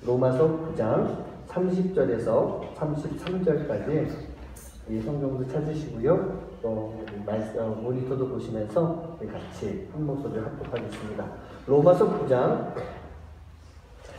로마서 9장 30절에서 33절까지 이 성경도 찾으시고요. 또 모니터도 보시면서 같이 한 목소리를 합독하겠습니다. 로마서 9장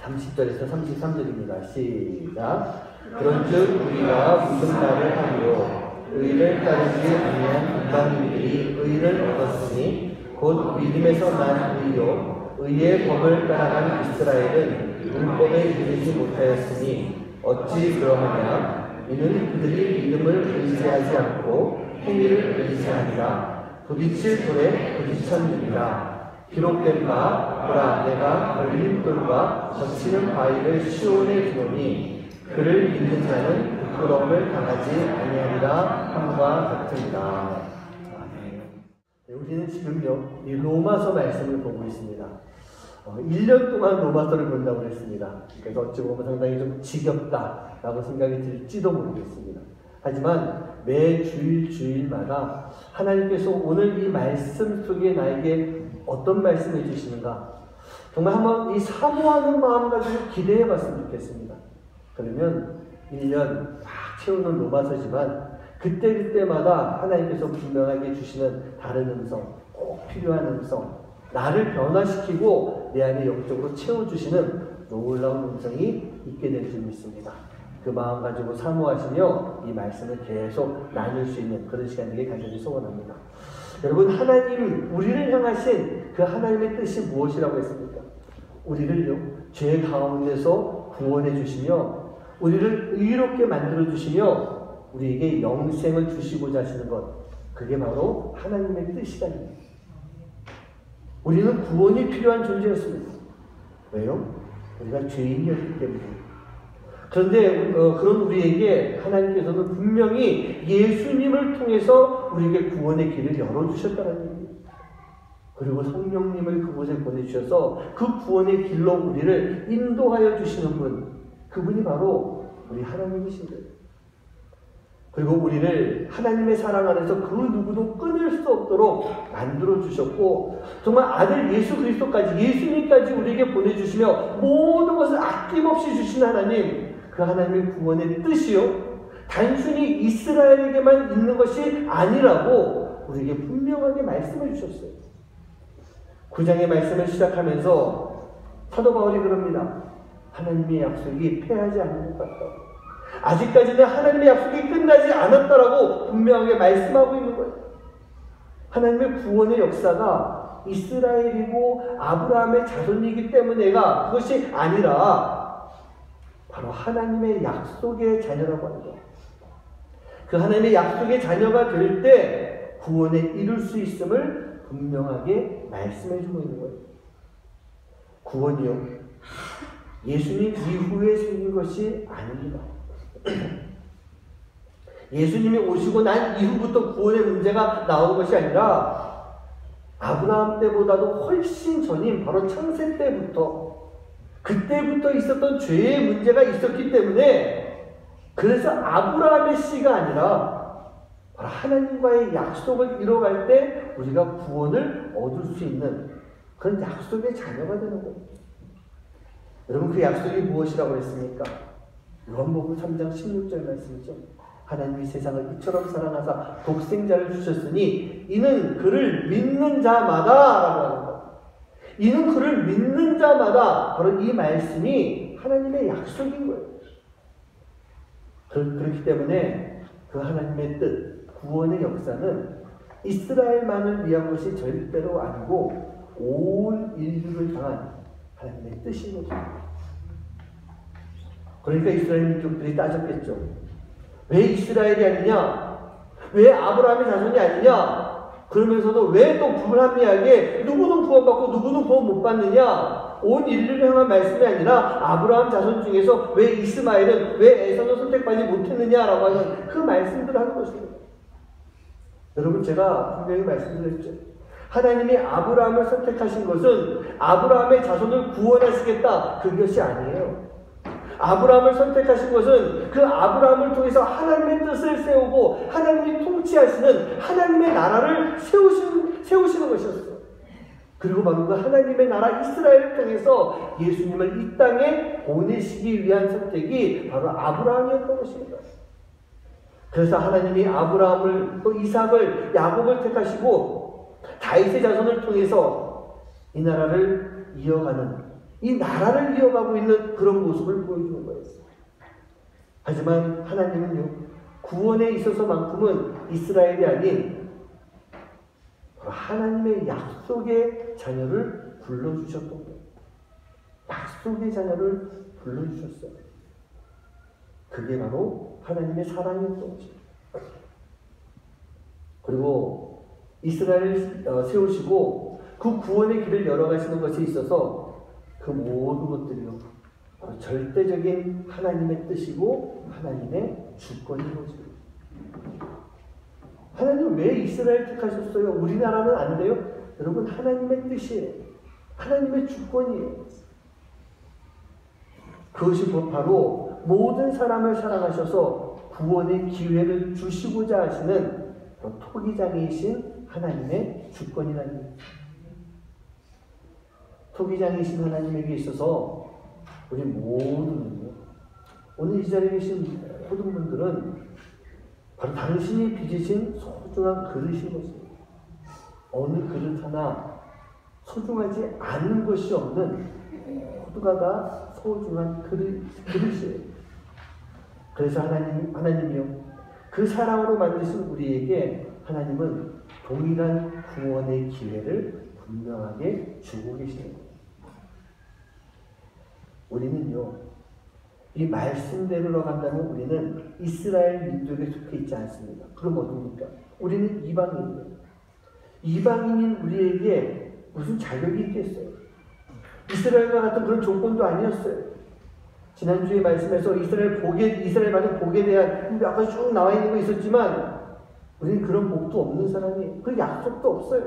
30절에서 33절입니다. 시작. 그런즉 우리가 무슨 말을 하리요? 의를 따르지 아니한 이방인들이 의를 얻었으니 곧 믿음에서 난 의요 의의 법을 따라간 이스라엘은 율법에 이르지 못하였으니 어찌 그러하냐? 이는 그들이 믿음을 의지하지 않고 행위를 의지하니라. 부딪힐 돌에 부딪혔느니라. 기록된 바 보라 내가 걸림돌과 거치는 바위를 시온에 두노니 그를 믿는 자는 부끄러움을 당하지 아니하리라 함과 같으니라. 우리는 지금요 이 로마서 말씀을 보고 있습니다. 1년 동안 로마서를 본다고 했습니다. 그래서 어찌 보면 상당히 좀 지겹다라고 생각이 들지도 모르겠습니다. 하지만 매 주일마다 하나님께서 오늘 이 말씀 속에 나에게 어떤 말씀을 해주시는가 정말 한번 이 사모하는 마음 가지고 기대해 봤으면 좋겠습니다. 그러면 1년 막 채우는 로마서지만 그때마다 하나님께서 분명하게 주시는 다른 음성, 꼭 필요한 음성, 나를 변화시키고 내 안에 영적으로 채워주시는 놀라운 음성이 있게 될 줄 믿습니다. 그 마음 가지고 사모하시며 이 말씀을 계속 나눌 수 있는 그런 시간들이 간절히 소원합니다. 여러분, 하나님, 우리를 향하신 그 하나님의 뜻이 무엇이라고 했습니까? 우리를요, 죄 가운데서 구원해 주시며 우리를 의롭게 만들어 주시며 우리에게 영생을 주시고자 하시는 것, 그게 바로 하나님의 뜻이랍니다. 우리는 구원이 필요한 존재였습니다. 왜요? 우리가 죄인이었기 때문에. 그런데 그런 우리에게 하나님께서는 분명히 예수님을 통해서 우리에게 구원의 길을 열어주셨다는 얘기입니다. 그리고 성령님을 그곳에 보내주셔서 그 구원의 길로 우리를 인도하여 주시는 분, 그분이 바로 우리 하나님이신 거예요. 그리고 우리를 하나님의 사랑 안에서 그 누구도 끊을 수 없도록 만들어 주셨고 정말 아들 예수 그리스도까지 예수님까지 우리에게 보내주시며 모든 것을 아낌없이 주신 하나님, 그 하나님의 구원의 뜻이요 단순히 이스라엘에게만 있는 것이 아니라고 우리에게 분명하게 말씀해 주셨어요. 9장의 말씀을 시작하면서 사도 바울이 그럽니다. 하나님의 약속이 패하지 않는 것 같다고. 아직까지는 하나님의 약속이 끝나지 않았다라고 분명하게 말씀하고 있는 거예요. 하나님의 구원의 역사가 이스라엘이고 아브라함의 자손이기 때문에가 그것이 아니라 바로 하나님의 약속의 자녀라고 하는 거예요. 그 하나님의 약속의 자녀가 될 때 구원에 이룰 수 있음을 분명하게 말씀해 주고 있는 거예요. 구원이요, 예수님 이후에 생긴 것이 아닙니다. 예수님이 오시고 난 이후부터 구원의 문제가 나온 것이 아니라 아브라함 때보다도 훨씬 전인 바로 창세 때부터 그때부터 있었던 죄의 문제가 있었기 때문에 그래서 아브라함의 씨가 아니라 바로 하나님과의 약속을 이뤄갈 때 우리가 구원을 얻을 수 있는 그런 약속의 자녀가 되는 거예요. 여러분, 그 약속이 무엇이라고 했습니까? 요한복음 3장 16절 말씀이죠. 하나님이 세상을 이처럼 사랑하사 독생자를 주셨으니 이는 그를 믿는 자마다 라고 하는 것. 이는 그를 믿는 자마다 바로 이 말씀이 하나님의 약속인 거예요. 그렇기 때문에 그 하나님의 뜻, 구원의 역사는 이스라엘만을 위한 것이 절대로 아니고 온 인류를 향한 하나님의 뜻인 거죠. 그러니까 이스라엘 민족들이 따졌겠죠. 왜 이스라엘이 아니냐? 왜 아브라함의 자손이 아니냐? 그러면서도 왜 또 불합리하게 누구는 구원받고 누구는 구원 못 받느냐? 온 인류를 향한 말씀이 아니라 아브라함 자손 중에서 왜 이스마엘은, 왜 에서는 선택받지 못했느냐라고 하는 그 말씀들을 하는 것입니다. 여러분, 제가 분명히 말씀드렸죠. 하나님이 아브라함을 선택하신 것은 아브라함의 자손을 구원하시겠다, 그것이 아니에요. 아브라함을 선택하신 것은 그 아브라함을 통해서 하나님의 뜻을 세우고 하나님이 통치하시는 하나님의 나라를 세우시는 것이었어요. 그리고 바로 그 하나님의 나라 이스라엘을 통해서 예수님을 이 땅에 보내시기 위한 선택이 바로 아브라함이었던 것입니다. 그래서 하나님이 아브라함을, 또 이삭을, 야곱을 택하시고 다윗의 자손을 통해서 이 나라를 이어가는, 이 나라를 이어가고 있는 그런 모습을 보여주는 거예요. 하지만 하나님은요, 구원에 있어서만큼은 이스라엘이 아닌 하나님의 약속의 자녀를 불러주셨던 거예요. 약속의 자녀를 불러주셨어요. 그게 바로 하나님의 사랑이었던 것입니다. 그리고 이스라엘을 세우시고 그 구원의 길을 열어가시는 것에 있어서 그 모든 것들이요, 바로 절대적인 하나님의 뜻이고 하나님의 주권인 것입니다. 하나님 왜 이스라엘 택하셨어요? 우리나라는 안 돼요? 여러분, 하나님의 뜻이에요. 하나님의 주권이에요. 그것이 바로 모든 사람을 사랑하셔서 구원의 기회를 주시고자 하시는 토기장이신 하나님의 주권이라는 거예요. 토기장이신 하나님에게 있어서 우리 모두는요, 오늘 이 자리에 계신 모든 분들은 바로 당신이 빚으신 소중한 그릇인 것입니다. 어느 그릇 하나 소중하지 않은 것이 없는 모두가 소중한 그릇이에요. 그래서 하나님이요, 그 사랑으로 만드신 우리에게 하나님은 동일한 구원의 기회를 분명하게 주고 계시는 거예요. 우리는요, 이 말씀대로 간다면 우리는 이스라엘 민족에 속해 있지 않습니다. 그럼 어떻습니까? 우리는 이방인이에요. 이방인인 우리에게 무슨 자격이 있겠어요? 이스라엘과 같은 그런 조건도 아니었어요. 지난주에 말씀에서 이스라엘 받은 복에 대한 아까 쭉 나와 있는 거 있었지만 우리는 그런 복도 없는 사람이에요. 그 약속도 없어요.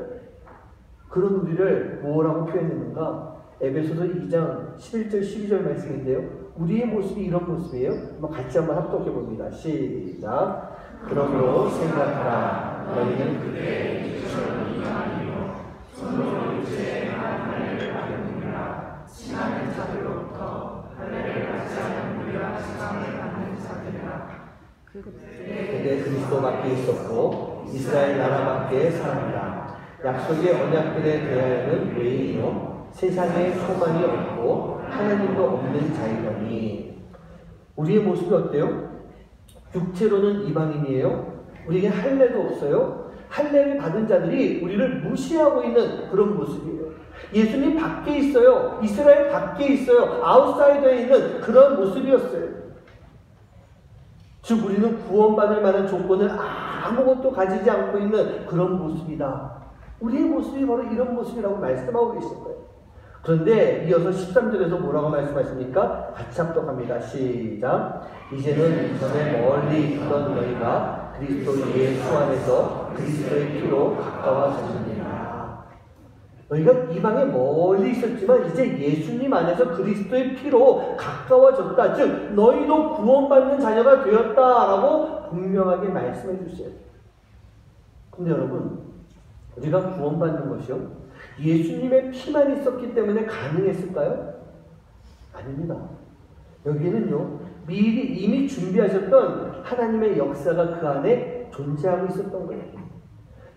그런 우리를 뭐라고 표현했는가? 에베소서 2장 11절 12절 말씀인데요. 우리의 모습이 이런 모습이에요. 같이 한번 합독해 봅니다. 시작. 그러므로 생각하라. 너희는 그때 이처럼 이방이요 손으로 죄행한 할례를 받으니라. 지나는 자들로부터 할례를 받지 않은 우리와 지상을 받는 자들이라. 그때 그리스도 밖에 있었고 이스라엘 나라 밖에 사람이라. 약속의 언약들에 대하여는 외인이요 세상에 소망이 없고 하나님도 없는 자이더니. 우리의 모습이 어때요? 육체로는 이방인이에요. 우리에게 할례도 없어요. 할례를 받은 자들이 우리를 무시하고 있는 그런 모습이에요. 예수님 밖에 있어요. 이스라엘 밖에 있어요. 아웃사이더에 있는 그런 모습이었어요. 즉 우리는 구원받을 만한 조건을 아무것도 가지지 않고 있는 그런 모습이다. 우리의 모습이 바로 이런 모습이라고 말씀하고 계신 거예요. 그런데 이어서 13절에서 뭐라고 말씀하십니까? 같이 합독합니다. 시작. 이제는 전에 멀리 있던 너희가 그리스도 예수 안에서 그리스도의 피로 가까워졌느니라. 너희가 이방에 멀리 있었지만 이제 예수님 안에서 그리스도의 피로 가까워졌다. 즉 너희도 구원받는 자녀가 되었다라고 분명하게 말씀해 주세요. 근데 여러분, 우리가 구원받는 것이요, 예수님의 피만 있었기 때문에 가능했을까요? 아닙니다. 여기는요, 미리 이미 준비하셨던 하나님의 역사가 그 안에 존재하고 있었던 거예요.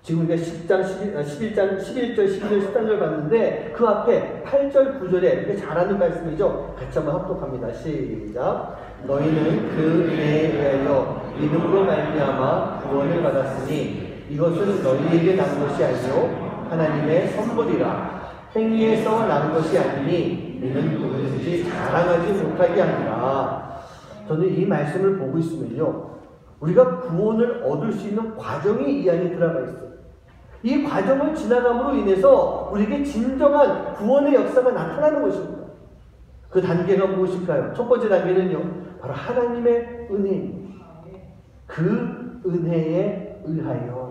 지금 우리가 11장, 11절, 12절, 13절 봤는데 그 앞에 8절, 9절에 잘하는 말씀이죠. 같이 한번 합독합니다. 시작. 너희는 그 은혜에 의하여 믿음으로 말미암아 구원을 받았으니 이것은 너희에게 난 것이 아니요 하나님의 선물이라. 행위에서 난 것이 아니니 이는 누구든지 자랑하지 못하게 하니라. 저는 이 말씀을 보고 있으면요, 우리가 구원을 얻을 수 있는 과정이 이 안에 들어가 있어요. 이 과정을 지나감으로 인해서 우리에게 진정한 구원의 역사가 나타나는 것입니다. 그 단계가 무엇일까요? 첫 번째 단계는요, 바로 하나님의 은혜입니다. 그 은혜에 의하여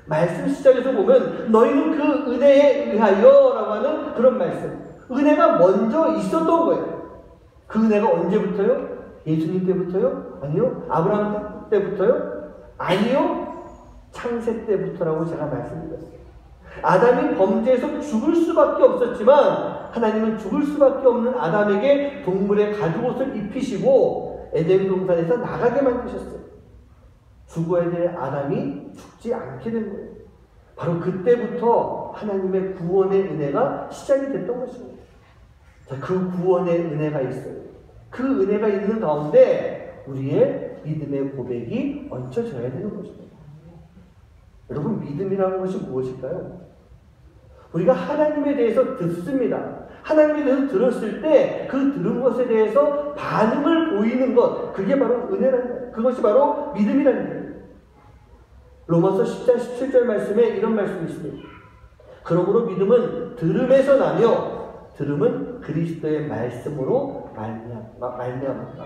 말씀 시작에서 보면 너희는 그 은혜에 의하여 라고 하는 그런 말씀. 은혜가 먼저 있었던 거예요. 그 은혜가 언제부터요? 예수님 때부터요? 아니요. 아브라함 때부터요? 아니요. 창세 때부터라고 제가 말씀드렸어요. 아담이 범죄해서 죽을 수밖에 없었지만 하나님은 죽을 수밖에 없는 아담에게 동물의 가죽옷을 입히시고 에덴 동산에서 나가게 만드셨어요. 죽어야 될 아담이 죽지 않게 된 거예요. 바로 그때부터 하나님의 구원의 은혜가 시작이 됐던 것입니다. 자, 그 구원의 은혜가 있어요. 그 은혜가 있는 가운데 우리의 믿음의 고백이 얹혀져야 되는 것입니다. 여러분, 믿음이라는 것이 무엇일까요? 우리가 하나님에 대해서 듣습니다. 하나님에 대해서 들었을 때 그 들은 것에 대해서 반응을 보이는 것, 그게 바로 은혜라는 거예요. 그것이 바로 믿음이라는 거예요. 로마서 10장 17절 말씀에 이런 말씀이 있습니다. 그러므로 믿음은 들음에서 나며 들음은 그리스도의 말씀으로 말미암았다.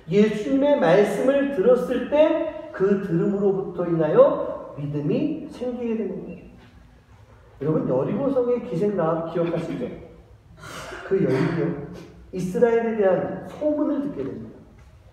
예수님의 말씀을 들었을 때 그 들음으로부터 인하여 믿음이 생기게 되는 거예요. 여러분, 여리고성의 기생나합 기억하시죠? 그 여인이요, 이스라엘에 대한 소문을 듣게 됩니다.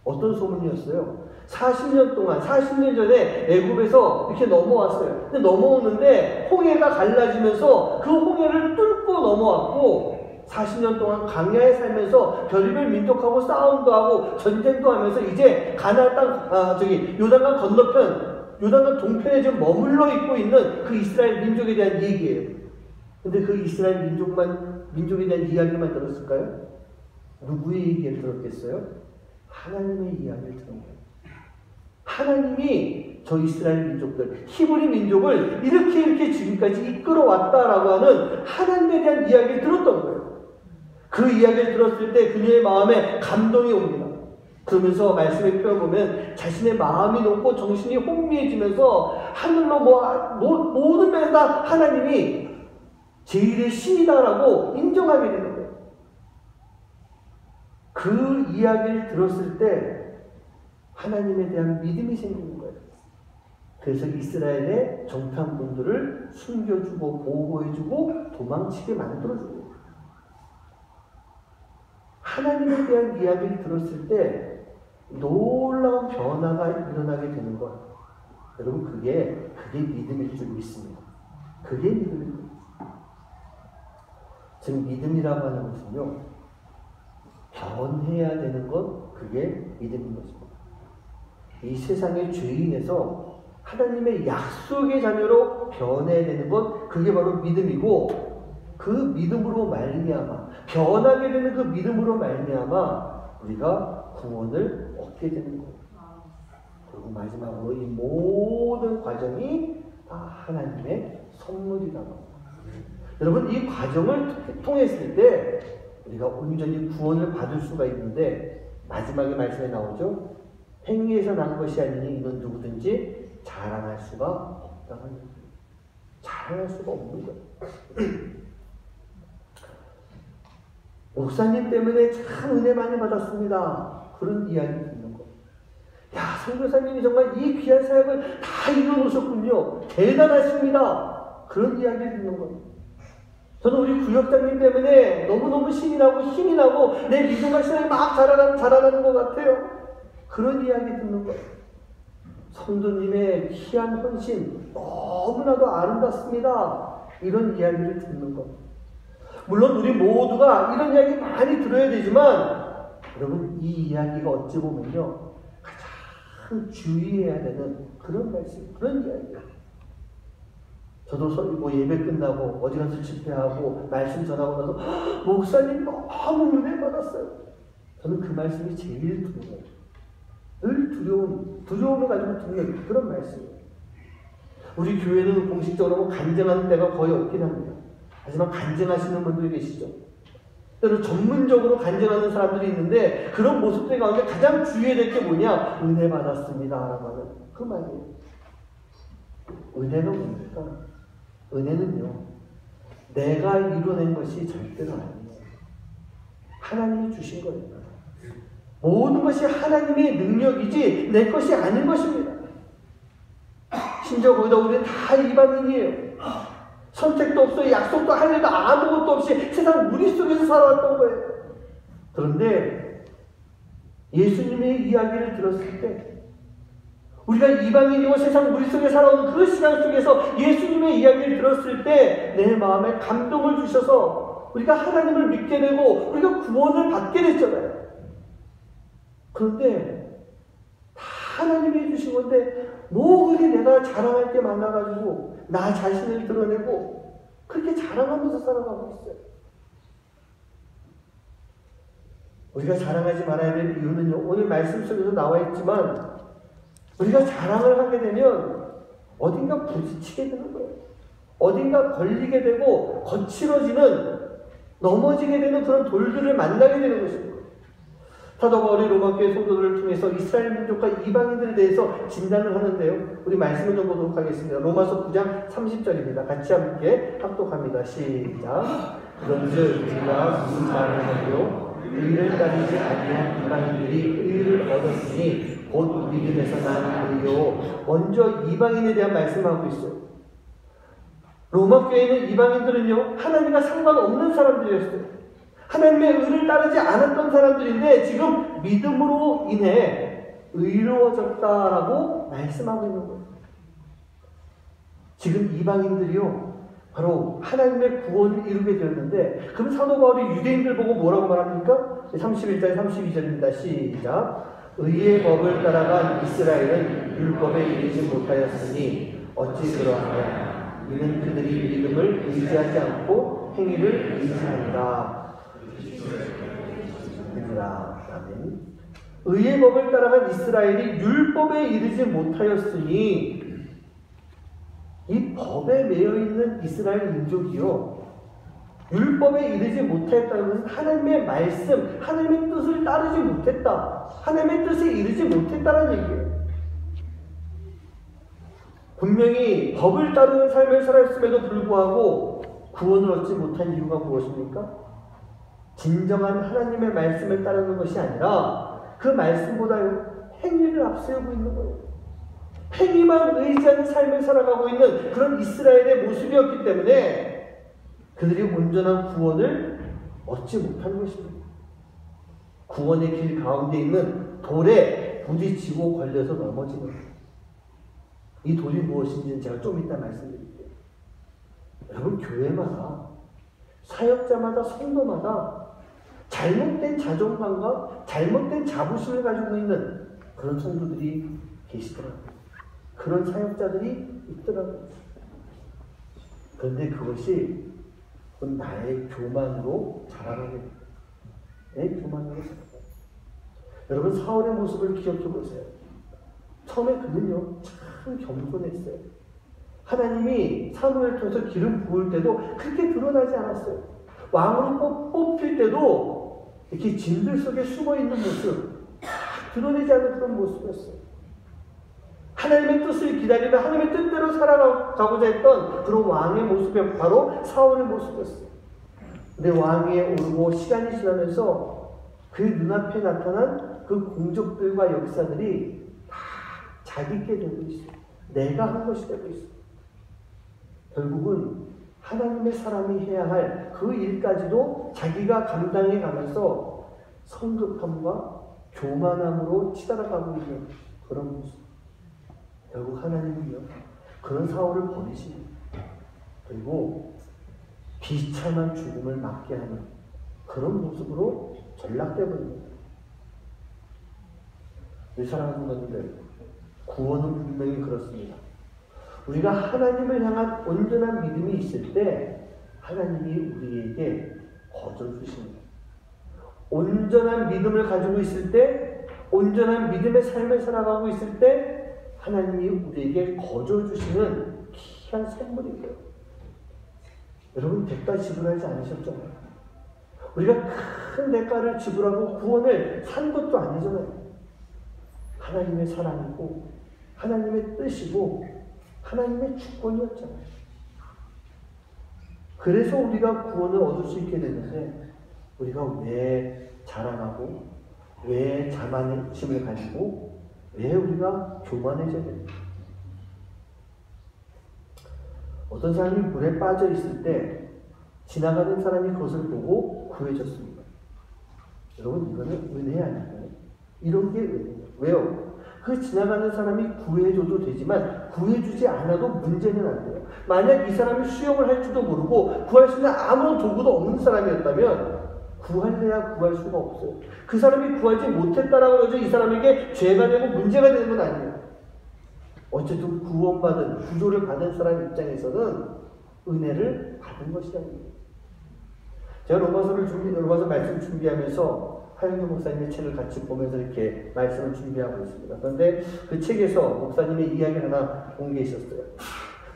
어떤 소문이었어요? 40년 전에 애굽에서 이렇게 넘어왔어요. 근데 넘어오는데 홍해가 갈라지면서 그 홍해를 뚫고 넘어왔고 40년 동안 광야에 살면서 별의별 민족하고 싸움도 하고 전쟁도 하면서 이제 가나안 땅, 요단강 건너편, 요단강 동편에 좀 머물러 있고 있는 그 이스라엘 민족에 대한 얘기예요. 근데 그 이스라엘 민족에 대한 이야기만 들었을까요? 누구의 얘기를 들었겠어요? 하나님의 이야기를 들은 거예요. 하나님이 저 이스라엘 민족들, 히브리 민족을 이렇게 지금까지 이끌어왔다라고 하는 하나님에 대한 이야기를 들었던 거예요. 그 이야기를 들었을 때 그녀의 마음에 감동이 옵니다. 그러면서 말씀에 펴보면 자신의 마음이 높고 정신이 혼미해지면서 하늘로 모든 면에서 다 하나님이 제1의 신이다라고 인정하게 되는 거예요. 그 이야기를 들었을 때 하나님에 대한 믿음이 생기는 거예요. 그래서 이스라엘의 정탐꾼들을 숨겨주고 보호해주고 도망치게 만들어주고, 하나님에 대한 이야기를 들었을 때 놀라운 변화가 일어나게 되는 것. 여러분, 그게 믿음일 줄 믿습니다. 그게 믿음입니다. 즉, 믿음이라고 하는 것은요, 변해야 되는 것, 그게 믿음인 것입니다. 이 세상의 죄인에서 하나님의 약속의 자녀로 변해야 되는 것, 그게 바로 믿음이고, 그 믿음으로 말미암아, 변하게 되는 그 믿음으로 말미암아 우리가 구원을 얻게 되는 거예요. 그리고 마지막으로 이 모든 과정이 다 하나님의 선물이라고 합니다. 여러분, 이 과정을 통했을 때 우리가 온전히 구원을 받을 수가 있는데, 마지막에 말씀에 나오죠. 행위에서 난 것이 아니니 이는 누구든지 자랑할 수가 없다는 거예요. 자랑할 수가 없는 거예요. 목사님 때문에 참 은혜 많이 받았습니다. 그런 이야기 듣는 거. 야, 선교사님이 정말 이 귀한 사역을 다 이뤄놓으셨군요. 대단하십니다. 그런 이야기 듣는 거예요. 저는 우리 구역장님 때문에 너무너무 신이 나고 힘이 나고 내 믿음과 신앙이 막 자라나는 것 같아요. 그런 이야기 듣는 거예요. 성도님의 희한 헌신 너무나도 아름답습니다. 이런 이야기를 듣는 거예요. 물론 우리 모두가 이런 이야기 많이 들어야 되지만, 여러분, 이 이야기가 어찌 보면요, 가장 주의해야 되는 그런 말씀, 그런 이야기예요. 저도 예배 끝나고 어디 가서 집회하고 말씀 전하고 나서 목사님 너무 은혜 받았어요. 저는 그 말씀이 제일 두려워요. 늘 두려움을 가지고 듣는 그런 말씀이에요. 우리 교회는 공식적으로 간증하는 데가 거의 없긴 합니다. 하지만 간증하시는 분들이 계시죠. 때로 전문적으로 간증하는 사람들이 있는데, 그런 모습들 가운데 가장 주의해야 될 게 뭐냐? 은혜 받았습니다 라고 하는 그 말이에요. 은혜는 뭡니까? 은혜는요, 내가 이뤄낸 것이 절대로 아니에요. 하나님이 주신 거예요. 모든 것이 하나님의 능력이지 내 것이 아닌 것입니다. 심지어 거기다 우리는 다 이방인이에요. 선택도 없어요. 약속도 할 일도 아무것도 없이 세상 무리 속에서 살아왔던 거예요. 그런데 예수님의 이야기를 들었을 때 우리가 이방인이고 세상 우리 속에 살아오는 그 시간 속에서 예수님의 이야기를 들었을 때 내 마음에 감동을 주셔서 우리가 하나님을 믿게 되고 우리가 구원을 받게 됐잖아요. 그런데 다 하나님이 해주신 건데 뭐 그리 내가 자랑할 게 많아가지고 나 자신을 드러내고 그렇게 자랑하면서 살아가고 있어요. 우리가 자랑하지 말아야 될 이유는요, 오늘 말씀 속에서 나와 있지만 우리가 자랑을 하게 되면 어딘가 부딪히게 되는 거예요. 어딘가 걸리게 되고 거칠어지는, 넘어지게 되는 그런 돌들을 만나게 되는 것입니다. 사도 바울이 로마교회 성도들을 통해서 이스라엘 민족과 이방인들에 대해서 진단을 하는데요. 우리 말씀을 좀 보도록 하겠습니다. 로마서 9장 30절입니다. 같이 함께 합독합니다. 시작. 그런즉 우리가 무슨 말을 하리요? 의를 따르지 아니한 이방인들이 의를 얻었으니 곧 믿음에서 난 의요. 먼저 이방인에 대한 말씀을 하고 있어요. 로마 교회는 이방인들은요, 하나님과 상관없는 사람들이었어요. 하나님의 의를 따르지 않았던 사람들인데 지금 믿음으로 인해 의로워졌다라고 말씀하고 있는 거예요. 지금 이방인들이요, 바로 하나님의 구원을 이루게 되었는데, 그럼 사도 바울이 유대인들 보고 뭐라고 말합니까? 31절 32절입니다. 시작. 의의 법을 따라간 이스라엘은 율법에 이르지 못하였으니 어찌 그러하냐. 이는 그들이 믿음을 의지하지 않고 행위를 의지한다. 아멘. 의의 법을 따라간 이스라엘이 율법에 이르지 못하였으니, 이 법에 매여 있는 이스라엘 민족이요, 율법에 이르지 못했다는 것은 하나님의 말씀, 하나님의 뜻을 따르지 못했다, 하나님의 뜻에 이르지 못했다는 얘기예요. 분명히 법을 따르는 삶을 살았음에도 불구하고 구원을 얻지 못한 이유가 무엇입니까? 진정한 하나님의 말씀을 따르는 것이 아니라 그 말씀보다요, 행위를 앞세우고 있는 거예요. 행위만 의지하는 삶을 살아가고 있는 그런 이스라엘의 모습이었기 때문에 그들이 온전한 구원을 얻지 못한 것입니다. 구원의 길 가운데 있는 돌에 부딪히고 걸려서 넘어지는 거예요. 이 돌이 무엇인지는 제가 좀 이따 말씀드릴게요. 여러분, 교회마다, 사역자마다, 성도마다 잘못된 자존감과 잘못된 자부심을 가지고 있는 그런 성도들이 계시더라고요. 그런 사역자들이 있더라고요. 그런데 그것이 나의 교만으로 자라나게 됩니다. 내 교만으로 자라나게. 여러분, 사울의 모습을 기억해 보세요. 처음에 그는요, 참 겸손했어요. 하나님이 사무엘을 통해서 기름 부을 때도 그렇게 드러나지 않았어요. 왕으로 뽑힐 때도 이렇게 진들 속에 숨어있는 모습, 드러내지 않는 그런 모습이었어요. 하나님의 뜻을 기다리며 하나님의 뜻대로 살아가고자 했던 그런 왕의 모습이 바로 사울의 모습이었어요. 근데 왕위에 오르고 시간이 지나면서 그 눈앞에 나타난 그 공적들과 역사들이 다 자기께 되고 있어요. 내가 한 것이 되고 있어요. 결국은 하나님의 사람이 해야 할 그 일까지도 자기가 감당해 가면서 성급함과 교만함으로 치달아가고 있는 그런 모습. 결국 하나님은요, 그런 사울을 버리시고 그리고 비참한 죽음을 맞게 하는 그런 모습으로 전락되어 버립니다. 우리 사랑하는 분들, 구원은 분명히 그렇습니다. 우리가 하나님을 향한 온전한 믿음이 있을 때 하나님이 우리에게 거저 주십니다. 온전한 믿음을 가지고 있을 때, 온전한 믿음의 삶을 살아가고 있을 때 하나님이 우리에게 거저 주시는 귀한 선물이에요. 여러분, 대가 지불하지 않으셨잖아요. 우리가 큰 대가를 지불하고 구원을 산 것도 아니잖아요. 하나님의 사랑이고 하나님의 뜻이고 하나님의 주권이었잖아요. 그래서 우리가 구원을 얻을 수 있게 되는데 우리가 왜 자랑하고 왜 자만심을 가지고 왜 우리가 교만해져야 됩니까? 어떤 사람이 물에 빠져 있을 때 지나가는 사람이 그것을 보고 구해졌습니다. 여러분, 이거는 은혜 아닐까요? 이런 게 은혜예요. 왜요? 그 지나가는 사람이 구해줘도 되지만 구해주지 않아도 문제는 안 돼요. 만약 이 사람이 수영을 할 줄도 모르고 구할 수 있는 아무런 도구도 없는 사람이었다면 구할래야 구할 수가 없어요. 그 사람이 구하지 못했다라고 해서 이 사람에게 죄가 되고 문제가 되는 건 아니에요. 어쨌든 구원받은, 구조를 받은 사람 입장에서는 은혜를 받은 것이라는 거예요. 제가 로마서 말씀 준비하면서 하영규 목사님의 책을 같이 보면서 이렇게 말씀을 준비하고 있습니다. 그런데 그 책에서 목사님의 이야기를 하나 본 게 있었어요.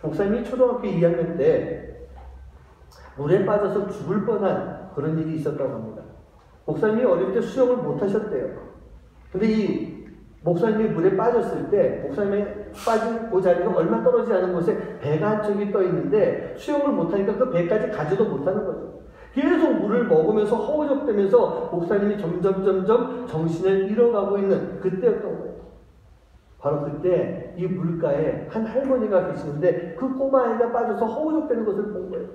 목사님이 초등학교 2학년 때 물에 빠져서 죽을 뻔한 그런 일이 있었다고 합니다. 목사님이 어릴 때 수영을 못 하셨대요. 근데 이 목사님이 물에 빠졌을 때 목사님이 빠진 그 자리가 얼마 떨어지지 않은 곳에 배가 한 척이 떠 있는데 수영을 못하니까 그 배까지 가지도 못하는 거죠. 계속 물을 먹으면서 허우적대면서 목사님이 점점 정신을 잃어가고 있는 그때였던 거예요. 바로 그때 이 물가에 한 할머니가 계시는데 그 꼬마아이가 빠져서 허우적대는 것을 본 거예요.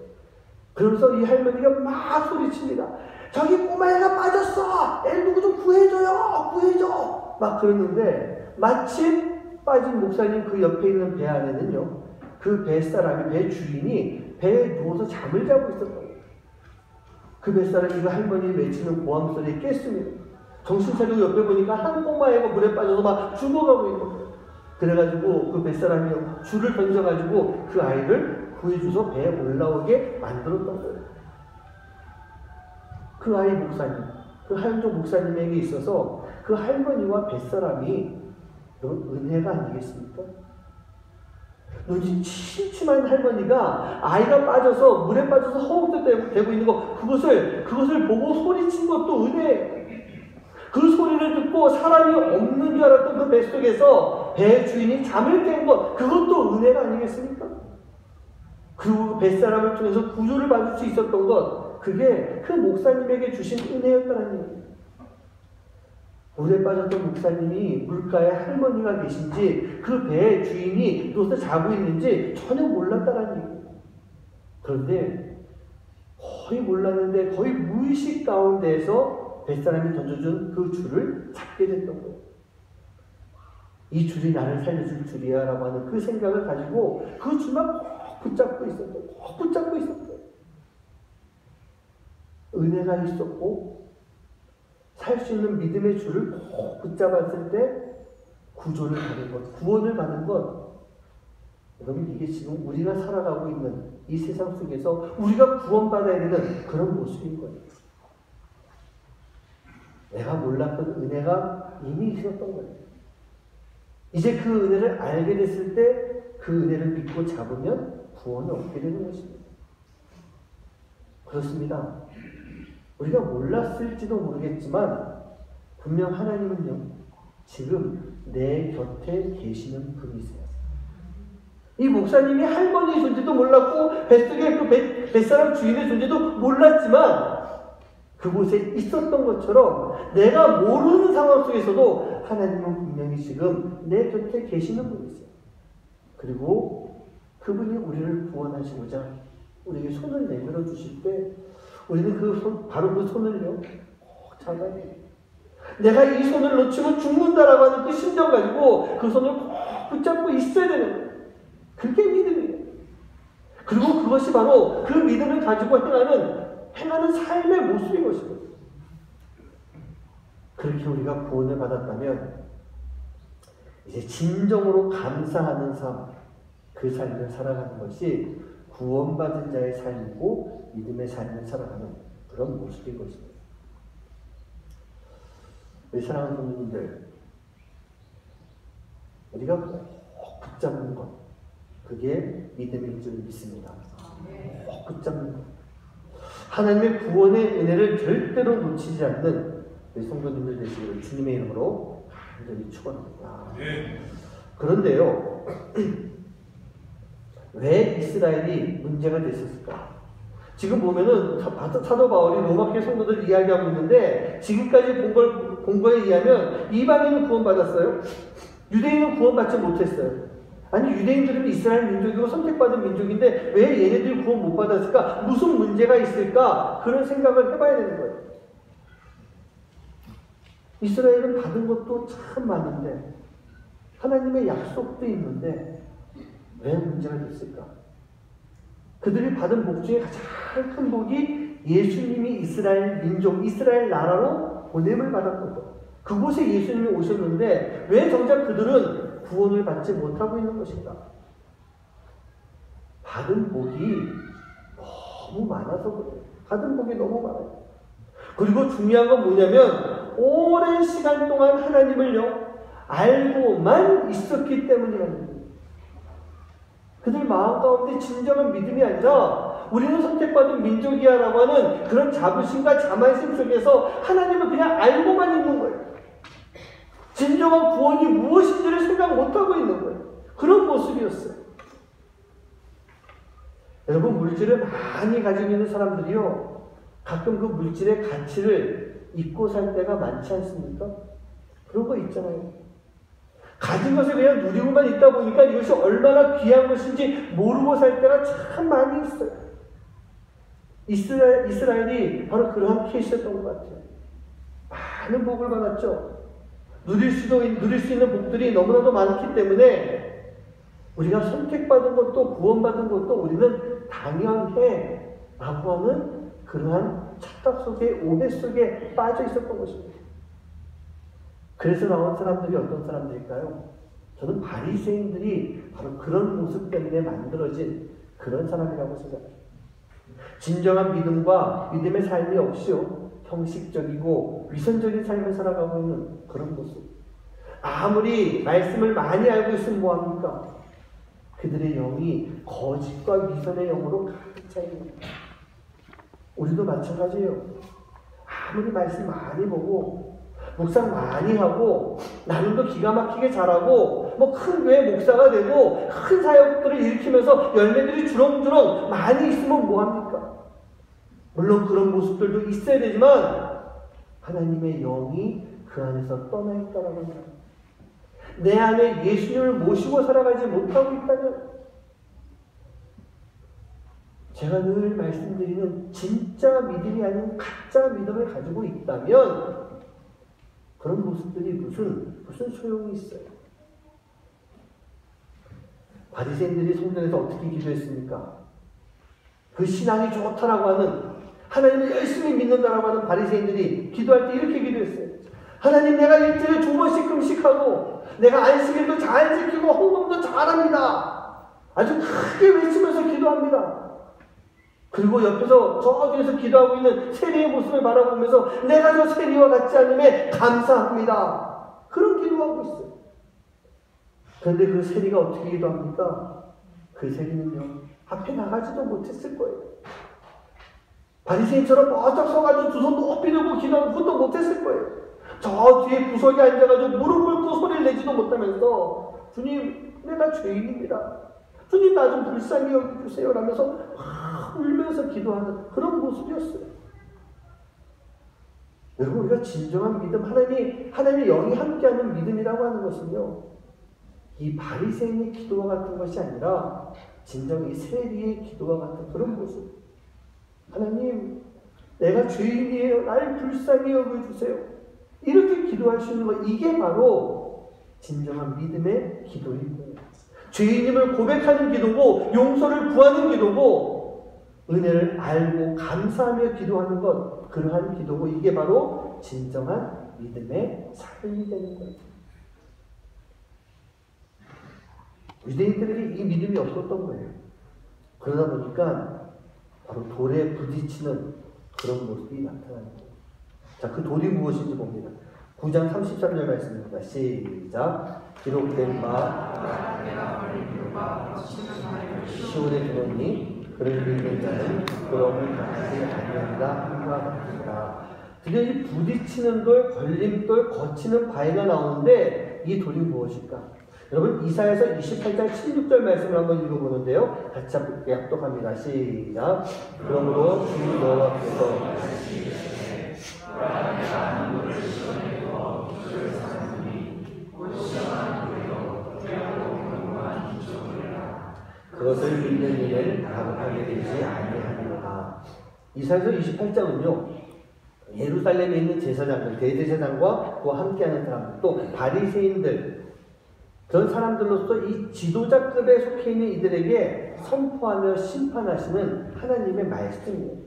그러면서 이 할머니가 막 소리칩니다. 저기 꼬마애가 빠졌어! 애 누구 좀 구해줘요! 구해줘! 막 그러는데 마침 빠진 목사님 그 옆에 있는 배 안에는요, 그 뱃사람이, 배 주인이 배에 누워서 잠을 자고 있었던 거예요. 그 뱃사람이 그 할머니 외치는 고함 소리에 깼습니다. 정신 차리고 옆에 보니까 한 꼬마애가 물에 빠져서 막 죽어가고 있는 거예요. 그래가지고 그 뱃사람이 줄을 던져가지고 그 아이를 구해줘서 배에 올라오게 만들었던 거예요. 그 아이 목사님, 그 하영조 목사님에게 있어서 그 할머니와 뱃사람이 은혜가 아니겠습니까? 눈이 침침한 할머니가 아이가 빠져서 물에 빠져서 허우적대고 있는 거 그것을 보고 소리친 것도 은혜예요. 그 소리를 듣고 사람이 없는 줄 알았던 그 뱃속에서 배 주인이 잠을 깬 것 그것도 은혜가 아니겠습니까? 그 뱃사람을 통해서 구조를 받을 수 있었던 것 그게 그 목사님에게 주신 은혜였다는 얘기예요. 물에 빠졌던 목사님이 물가에 할머니가 계신지 그 배의 주인이 누워서 자고 있는지 전혀 몰랐다는 얘기예요. 그런데 거의 몰랐는데 거의 무의식 가운데에서 뱃사람이 던져준 그 줄을 잡게 됐던 거예요. 이 줄이 나를 살려줄 줄이야 라고 하는 그 생각을 가지고 그 줄만 꼭 붙잡고 있었어요. 은혜가 있었고 살 수 있는 믿음의 줄을 꼭 붙잡았을 때 구조를 받은 것, 구원을 받은 것. 여러분 이게 지금 우리가 살아가고 있는 이 세상 속에서 우리가 구원받아야 되는 그런 모습인 거예요. 내가 몰랐던 은혜가 이미 있었던 거예요. 이제 그 은혜를 알게 됐을 때 그 은혜를 믿고 잡으면 구원을 얻게 되는 것입니다. 그렇습니다. 우리가 몰랐을지도 모르겠지만 분명 하나님은요 지금 내 곁에 계시는 분이세요. 이 목사님이 할머니의 존재도 몰랐고 뱃속에 그 뱃사람 주인의 존재도 몰랐지만 그곳에 있었던 것처럼 내가 모르는 상황 속에서도 하나님은 분명히 지금 내 곁에 계시는 분이세요. 그리고 그분이 우리를 구원하시고자 우리에게 손을 내밀어 주실 때 우리는 바로 그 손을요 꼭 잡아야 돼요. 내가 이 손을 놓치면 죽는다라고 하는 그 심정 가지고 그 손을 꼭 붙잡고 있어야 되는 거예요. 그게 믿음이에요. 그리고 그것이 바로 그 믿음을 가지고 행하는 삶의 모습인 것입니다. 그렇게 우리가 구원을 받았다면 이제 진정으로 감사하는 삶, 그 삶을 살아가는 것이 구원받은 자의 삶이고 믿음의 삶을 살아가는 그런 모습인 것입니다. 우리 사랑하는 성도님들, 우리가 꼭 붙잡는 것, 그게 믿음일 줄 믿습니다. 꼭 붙잡는 것. 하나님의 구원의 은혜를 절대로 놓치지 않는 우리 성도님들 되시기를 주님의 이름으로 간절히 축원합니다. 그런데요, 왜 이스라엘이 문제가 됐었을까? 지금 보면은 사도 바울이 로마교회 성도들 이야기하고 있는데 지금까지 본 거에 의하면 이방인은 구원받았어요. 유대인은 구원받지 못했어요. 아니 유대인들은 이스라엘 민족이고 선택받은 민족인데 왜 얘네들이 구원 못 받았을까? 무슨 문제가 있을까? 그런 생각을 해봐야 되는 거예요. 이스라엘은 받은 것도 참 많은데 하나님의 약속도 있는데 왜 문제가 됐을까? 그들이 받은 복 중에 가장 큰 복이 예수님이 이스라엘 민족, 이스라엘 나라로 보냄을 받았던 것. 그곳에 예수님이 오셨는데 왜 정작 그들은 구원을 받지 못하고 있는 것인가? 받은 복이 너무 많아서 그래요. 받은 복이 너무 많아요. 그리고 중요한 건 뭐냐면 오랜 시간 동안 하나님을요 알고만 있었기 때문이라는 거예요. 그들 마음 가운데 진정한 믿음이 아니라 우리는 선택받은 민족이야 라고 하는 그런 자부심과 자만심 속에서 하나님을 그냥 알고만 있는 거예요. 진정한 구원이 무엇인지를 생각 못하고 있는 거예요. 그런 모습이었어요. 여러분, 물질을 많이 가지고 있는 사람들이요 가끔 그 물질의 가치를 잊고 살 때가 많지 않습니까? 그런 거 있잖아요. 가진 것을 그냥 누리고만 있다 보니까 이것이 얼마나 귀한 것인지 모르고 살 때가 참 많이 있어요. 이스라엘이 바로 그러한 케이스였던 것 같아요. 많은 복을 받았죠. 누릴 수 있는 복들이 너무나도 많기 때문에 우리가 선택받은 것도 구원받은 것도 우리는 당연해 라고 하는 그러한 착각 속에, 오해 속에 빠져 있었던 것입니다. 그래서 나온 사람들이 어떤 사람들일까요? 저는 바리새인들이 바로 그런 모습 때문에 만들어진 그런 사람이라고 생각합니다. 진정한 믿음과 믿음의 삶이 없이요 형식적이고 위선적인 삶을 살아가고 있는 그런 모습. 아무리 말씀을 많이 알고 있으면 뭐합니까? 그들의 영이 거짓과 위선의 영으로 가득 차 있는 겁니다. 우리도 마찬가지예요. 아무리 말씀 많이 보고 묵상 많이 하고 나눔도 기가 막히게 잘하고 뭐 큰 교회 목사가 되고 큰 사역들을 일으키면서 열매들이 주렁주렁 많이 있으면 뭐합니까? 물론 그런 모습들도 있어야 되지만 하나님의 영이 그 안에서 떠나 있다라는 거예요. 내 안에 예수님을 모시고 살아가지 못하고 있다면 제가 늘 말씀드리는 진짜 믿음이 아닌 가짜 믿음을 가지고 있다면 그런 모습들이 무슨 소용이 있어요. 바리새인들이 성전에서 어떻게 기도했습니까? 그 신앙이 좋다라고 하는 하나님을 열심히 믿는다라고 하는 바리새인들이 기도할 때 이렇게 기도했어요. 하나님, 내가 일주일에 2번씩 금식하고 내가 안식일도 잘 지키고 헌금도 잘합니다. 아주 크게 외치면서 기도합니다. 그리고 옆에서 저 뒤에서 기도하고 있는 세리의 모습을 바라보면서 내가 저 세리와 같지 않음에 감사합니다. 그런 기도하고 있어요. 그런데 그 세리가 어떻게 기도합니까? 그 세리는요 앞에 나가지도 못했을 거예요. 바리새인처럼 멋쩍 서가지고 두 손 높이 들고 기도하는 것도 못했을 거예요. 저 뒤에 구석에 앉아가지고 무릎 꿇고 소리를 내지도 못하면서 주님, 내가 죄인입니다. 주님, 나 좀 불쌍히 여겨주세요 라면서 울면서 기도하는 그런 모습이었어요. 여러분, 우리가 진정한 믿음, 하나님의 영이 함께하는 믿음이라고 하는 것은요 이 바리새인의 기도와 같은 것이 아니라 진정 이 세리의 기도와 같은 그런 모습. 하나님, 내가 죄인이에요. 날 불쌍히 여겨주세요. 이렇게 기도할 수 있는 것, 이게 바로 진정한 믿음의 기도인 거예요. 죄인임을 고백하는 기도고 용서를 구하는 기도고 은혜를 알고 감사하며 기도하는 것, 그러한 기도고 이게 바로 진정한 믿음의 삶이 되는 거예요. 유대인들에게 이 믿음이 없었던 거예요. 그러다 보니까 바로 돌에 부딪히는 그런 모습이 나타나는 거예요. 자, 그 돌이 무엇인지 봅니다. 9장 33절 말씀입니다. 시작. 기록된 바 시온의 근원이 그를 믿는 자는 부끄러움을 당하지 아니하리라 함과 같으니라. 드디어 이 부딪히는 돌, 걸림돌, 거치는 바위가 나오는데 이 돌이 무엇일까? 여러분, 이사야서 28장 16절 말씀을 한번 읽어보는데요. 같이 합독합니다. 시작. 그러므로 주 여호와께서 그것을 믿는 일을 가득하게 되지 아니하리라. 이사야서 28장은요 예루살렘에 있는 제사장들, 대제사장과 그와 함께하는 사람들, 또 바리새인들, 그런 사람들로서 이 지도자급에 속해 있는 이들에게 선포하며 심판하시는 하나님의 말씀이에요.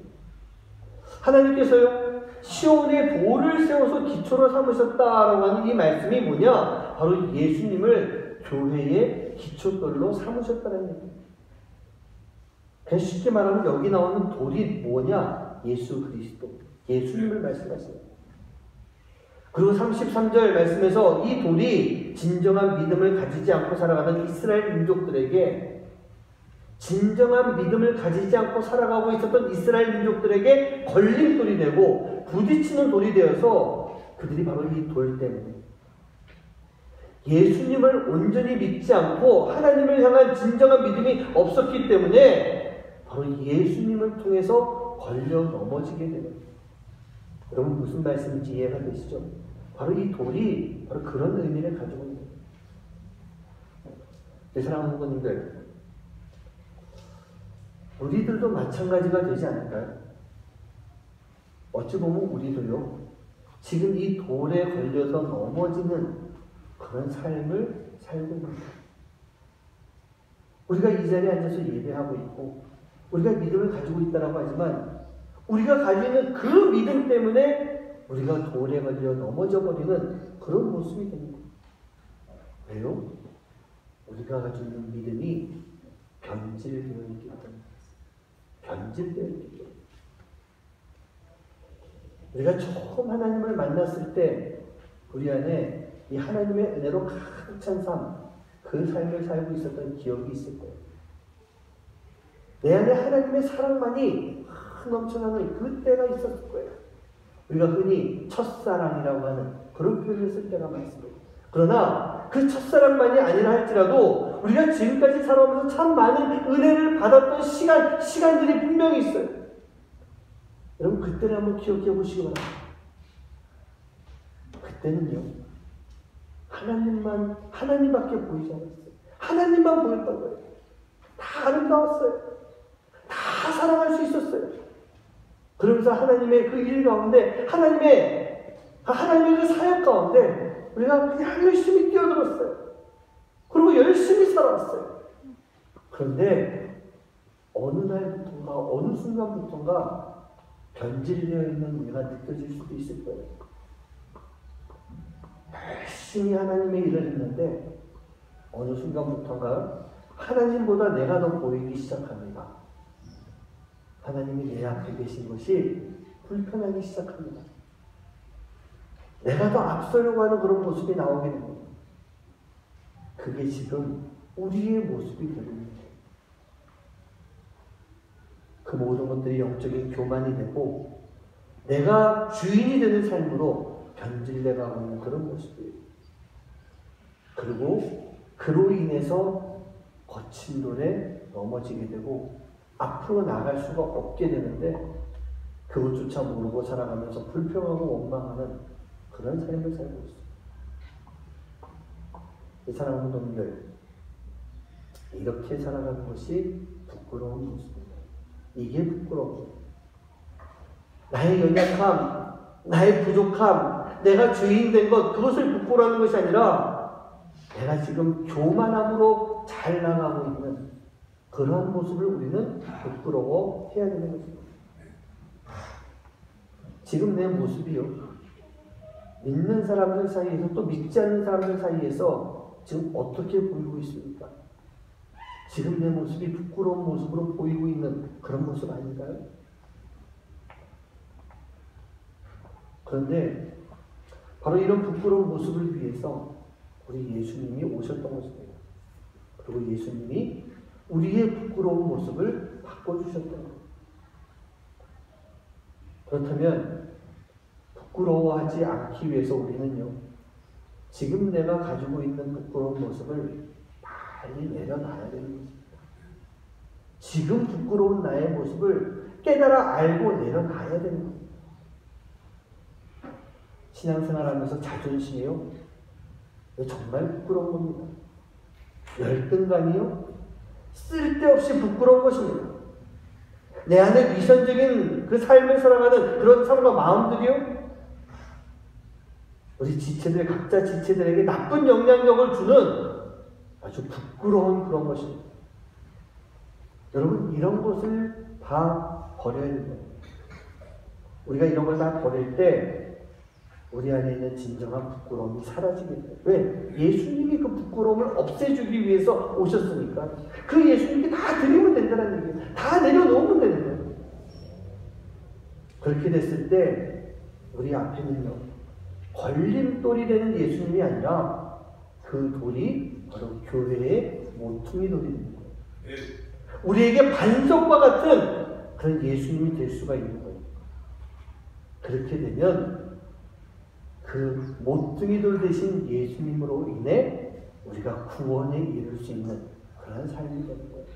하나님께서요, 시온에 돌을 세워서 기초로 삼으셨다라고 하는 이 말씀이 뭐냐? 바로 예수님을 교회의 기초돌로 삼으셨다는 얘기예요. 그냥 쉽게 말하면 여기 나오는 돌이 뭐냐? 예수 그리스도, 예수님을 말씀하시는 거예요. 그리고 33절 말씀에서 이 돌이 진정한 믿음을 가지지 않고 살아가던 이스라엘 민족들에게, 진정한 믿음을 가지지 않고 살아가고 있었던 이스라엘 민족들에게 걸림돌이 되고 부딪히는 돌이 되어서 그들이 바로 이 돌 때문에 예수님을 온전히 믿지 않고 하나님을 향한 진정한 믿음이 없었기 때문에 바로 예수님을 통해서 걸려 넘어지게 되는 거예요. 여러분 무슨 말씀인지 이해가 되시죠? 바로 이 돌이 바로 그런 의미를 가지고 있는 거예요. 내 사랑하는 부모님들, 우리들도 마찬가지가 되지 않을까요? 어찌 보면 우리도요, 지금 이 돌에 걸려서 넘어지는 그런 삶을 살고 있는 거예요. 우리가 이 자리에 앉아서 예배하고 있고 우리가 믿음을 가지고 있다고 하지만 우리가 가지고 있는 그 믿음 때문에 우리가 돌에 걸려 넘어져 버리는 그런 모습이 되는 거예요. 왜요? 우리가 가지고 있는 믿음이 변질되어 있기 때문에. 변질되어 있기 때문에. 우리가 처음 하나님을 만났을 때 우리 안에 이 하나님의 은혜로 가득 찬 삶, 그 삶을 살고 있었던 기억이 있을 거예요. 내 안에 하나님의 사랑만이 넘쳐나는 그때가 있었을 거예요. 우리가 흔히 첫사랑이라고 하는 그런 표현을 쓸 때가 많습니다. 그러나 그 첫사랑만이 아니라 할지라도 우리가 지금까지 살아오면서 참 많은 은혜를 받았던 시간들이 분명히 있어요. 여러분 그때를 한번 기억해 보시기 바랍니다. 그때는요, 하나님밖에 보이지 않았어요. 하나님만 보였던 거예요. 다 아름다웠어요. 다 사랑할 수 있었어요. 그러면서 하나님의 그 일 가운데, 하나님의 그 사역 가운데 우리가 그냥 열심히 뛰어들었어요. 그리고 열심히 살아왔어요. 그런데 어느 날부터인가, 어느 순간부터인가 변질되어 있는 우리가 느껴질 수도 있을 거예요. 열심히 하나님의 일을 했는데 어느 순간부터인가 하나님보다 내가 더 보이기 시작합니다. 하나님이 내 앞에 계신 것이 불편하기 시작합니다. 내가 더 앞서려고 하는 그런 모습이 나오게 됩니다. 그게 지금 우리의 모습이 되는 거예요. 그 모든 것들이 영적인 교만이 되고 내가 주인이 되는 삶으로 변질돼가고 있는 그런 모습이에요. 그리고 그로 인해서 거친 돌에 넘어지게 되고 앞으로 나갈 수가 없게 되는데 그것조차 모르고 살아가면서 불평하고 원망하는 그런 삶을 살고 있어요. 이 사랑하는 분들, 이렇게 살아가는 것이 부끄러운 모습입니다. 이게 부끄러운 거예요. 나의 연약함, 나의 부족함, 내가 죄인 된 것, 그것을 부끄러워하는 것이 아니라 내가 지금 교만함으로 잘 나가고 있는 그러한 모습을 우리는 부끄러워해야 되는 것입니다. 지금 내 모습이요, 믿는 사람들 사이에서 또 믿지 않는 사람들 사이에서 지금 어떻게 보이고 있습니까? 지금 내 모습이 부끄러운 모습으로 보이고 있는 그런 모습 아닌가요? 그런데 바로 이런 부끄러운 모습을 위해서 우리 예수님이 오셨던 것입니다. 그리고 예수님이 우리의 부끄러운 모습을 바꿔주셨던 거예요. 그렇다면 부끄러워하지 않기 위해서 우리는요, 지금 내가 가지고 있는 부끄러운 모습을 빨리 내려놔야 되는 것입니다. 지금 부끄러운 나의 모습을 깨달아 알고 내려놔야 되는 겁니다. 신앙생활하면서 자존심이요, 정말 부끄러운 겁니다. 열등감이요, 쓸데없이 부끄러운 것입니다. 내 안에 위선적인 그 삶을 살아가는 그런 삶과 마음들이요, 우리 지체들, 각자 지체들에게 나쁜 영향력을 주는 아주 부끄러운 그런 것입니다. 여러분, 이런 것을 다 버려야 됩니다. 우리가 이런 걸 다 버릴 때 우리 안에 있는 진정한 부끄러움이 사라지게 돼요. 왜? 예수님이 그 부끄러움을 없애주기 위해서 오셨으니까. 그 예수님께 다 드리면 된다는 얘기예요. 다 내려놓으면 되는 거예요. 그렇게 됐을 때 우리 앞에는요, 걸림돌이 되는 예수님이 아니라 그 돌이 바로 교회의 모퉁이 돌이 되는 거예요. 우리에게 반석과 같은 그런 예수님이 될 수가 있는 거예요. 그렇게 되면 그 모퉁이 돌 대신 예수님으로 인해 우리가 구원에 이룰 수 있는 그런 삶이 되는 거예요.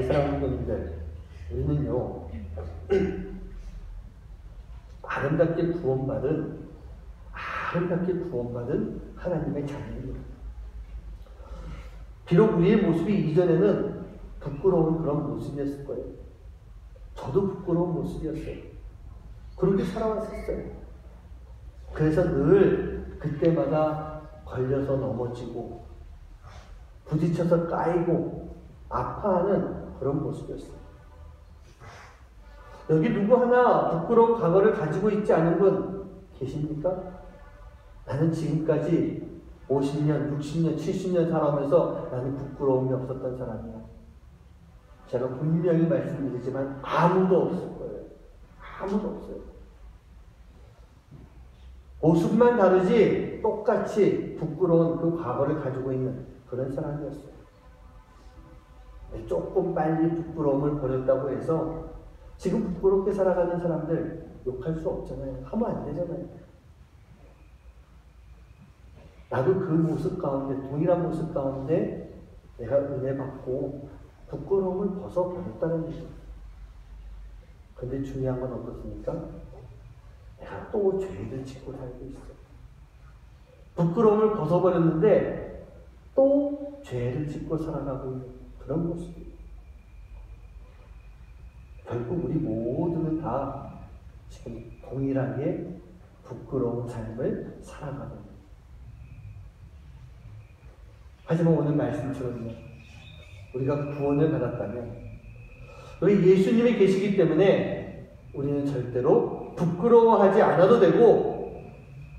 사랑하는 분들, 우리는요 아름답게 구원받은 하나님의 자녀입니다. 비록 우리의 모습이 이전에는 부끄러운 그런 모습이었을 거예요. 저도 부끄러운 모습이었어요. 그렇게 살아왔었어요. 그래서 늘 그때마다 걸려서 넘어지고 부딪혀서 까이고 아파하는 그런 모습이었어요. 여기 누구 하나 부끄러운 과거를 가지고 있지 않은 분 계십니까? 나는 지금까지 50년, 60년, 70년 살아오면서 나는 부끄러움이 없었던 사람이야. 제가 분명히 말씀드리지만 아무도 없을 거예요. 아무도 없어요. 모습만 다르지 똑같이 부끄러운 그 과거를 가지고 있는 그런 사람이었어요. 조금 빨리 부끄러움을 버렸다고 해서 지금 부끄럽게 살아가는 사람들 욕할 수 없잖아요. 하면 안 되잖아요. 나도 그 모습 가운데, 동일한 모습 가운데 내가 은혜 받고 부끄러움을 벗어버렸다는 얘기죠. 근데 중요한 건 어떻습니까? 내가 또 죄를 짓고 살고 있어. 부끄러움을 벗어버렸는데 또 죄를 짓고 살아가고 있는 그런 모습이에요. 결국 우리 모두는 다 지금 동일하게 부끄러운 삶을 살아가는 거예요. 하지만 오늘 말씀처럼요, 우리가 구원을 받았다면 우리 예수님이 계시기 때문에 우리는 절대로 부끄러워하지 않아도 되고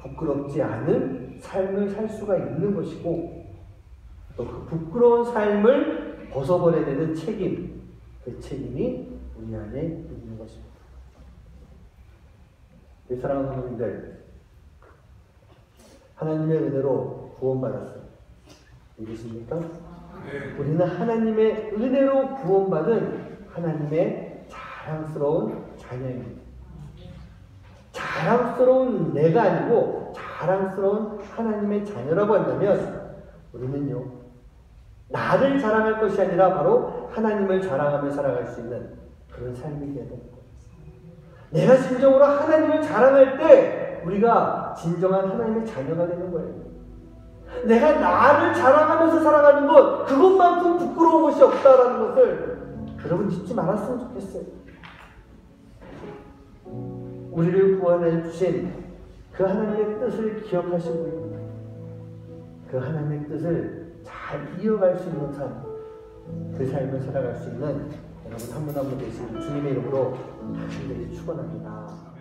부끄럽지 않은 삶을 살 수가 있는 것이고 또 그 부끄러운 삶을 벗어버려야 되는 책임, 그 책임이 우리 안에 있는 것입니다. 사랑하는 성도님들, 하나님의 은혜로 구원받았어요. 믿으십니까? 네. 우리는 하나님의 은혜로 구원받은 하나님의 자랑스러운 자녀입니다. 자랑스러운 내가 아니고 자랑스러운 하나님의 자녀라고 한다면 우리는요, 나를 자랑할 것이 아니라 바로 하나님을 자랑하며 살아갈 수 있는 그런 삶이 되는 거예요. 내가 진정으로 하나님을 자랑할 때 우리가 진정한 하나님의 자녀가 되는 거예요. 내가 나를 자랑하면서 살아가는 것, 그것만큼 부끄러운 것이 없다라는 것을 여러분 잊지 말았으면 좋겠어요. 우리를 구원해 주신 그 하나님의 뜻을 기억하시고 그 하나님의 뜻을 잘 이어갈 수 있는 삶, 그 삶을 살아갈 수 있는 여러분 한 분 한 분 되시기를 주님의 이름으로 간절히 축원합니다.